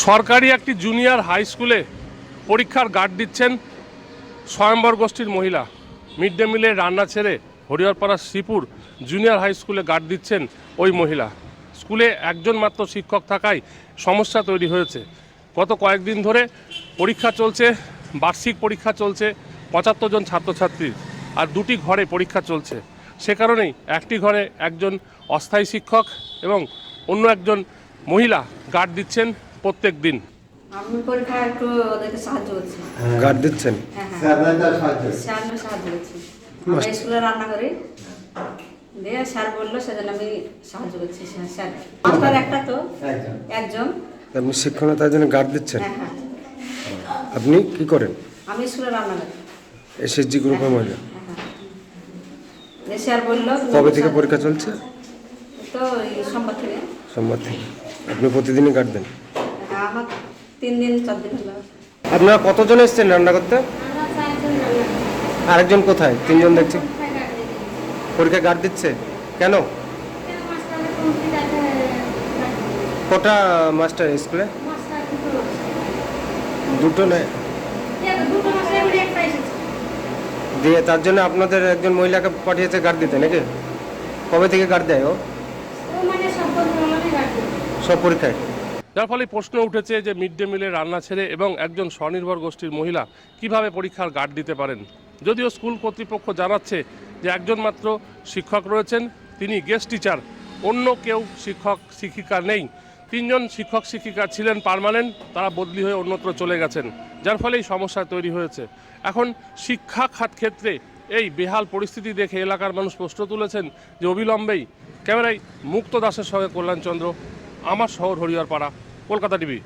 সরকারি একটি junior high স্কুলে পরীক্ষার গার্ড দিচ্ছেন স্বয়ম্বর গোষ্ঠীর মহিলা। মিড ডে মিলের রান্না ছেড়ে হরিহরপাড়া শ্রীপুর জুনিয়র হাই স্কুলে গার্ড দিচ্ছেন ওই মহিলা। স্কুলে একজন মাত্র শিক্ষক থাকায় সমস্যা তৈরি হয়েছে। গত কয়েকদিন ধরে পরীক্ষা চলছে, বার্ষিক পরীক্ষা চলছে ৭৫ জন ছাত্রছাত্রীর, আর দুটি ঘরে পরীক্ষা চলছে। সে কারণেই একটি ঘরে একজন অস্থায়ী শিক্ষক এবং অন্য একজন মহিলা গার্ড দিচ্ছেন প্রত্যেক দিন। আমি পরীক্ষা একটু ওদেরকে সাহায্য করছি। গার্ড দিচ্ছেন? স্যার সাহায্য করছি। আমরা স্কুলে রান্না করি, দিয়ে স্যার বললো সেজন্য আমি সাহায্য করছি। স্যার মাস্টার একটা তো একজন। আপনি শিক্ষকতার জন্য গার্ড দিচ্ছেন? হ্যাঁ। আপনি কি করেন? আমি স্কুলে রান্না করি। এসএসজি গ্রুপের মহিলা। স্যার বললো কবে থেকে পরীক্ষা চলছে? তো সোমবার থেকে। সোমবার থেকে। আপনি প্রতিদিনই গার্ড দেন? আমার 3 দিন 4 দিন হলো। আপনারা কতজন এসেছেন রান্না করতে? আরেকজন কোথায়? 3 জন দেখছি। পরীক্ষা গার্ড দিচ্ছে কেন? কটা মাস্টার স্কুলে? দুটো নেই দিয়ে, তার জন্য আপনাদের একজন মহিলাকে পাঠিয়েছে গার্ড দিতে নাকি? কবে থেকে গার্ড দেয় ও? সব পরীক্ষায়। যার ফলে প্রশ্ন উঠেছে যে মিড ডে মিলের রান্না ছেড়ে এবং একজন স্বনির্ভর গোষ্ঠীর মহিলা কিভাবে পরীক্ষার গার্ড দিতে পারেন। যদিও স্কুল কর্তৃপক্ষ জানাচ্ছে যে একজন মাত্র শিক্ষক রয়েছেন, তিনি গেস্ট টিচার, অন্য কেউ শিক্ষক শিক্ষিকা নেই। 3 জন শিক্ষক শিক্ষিকা ছিলেন পার্মানেন্ট, তারা বদলি হয়ে অন্যত্র চলে গেছেন, যার ফলে এই সমস্যা তৈরি হয়েছে। এখন শিক্ষা খাত ক্ষেত্রে এই বেহাল পরিস্থিতি দেখে এলাকার মানুষ প্রশ্ন তুলেছেন যে অবিলম্বেই। ক্যামেরায় মুক্ত দাসের সঙ্গে কল্যাণ চন্দ্র, আমার শহর হরিহরপাড়া, কলকাতা টিভি।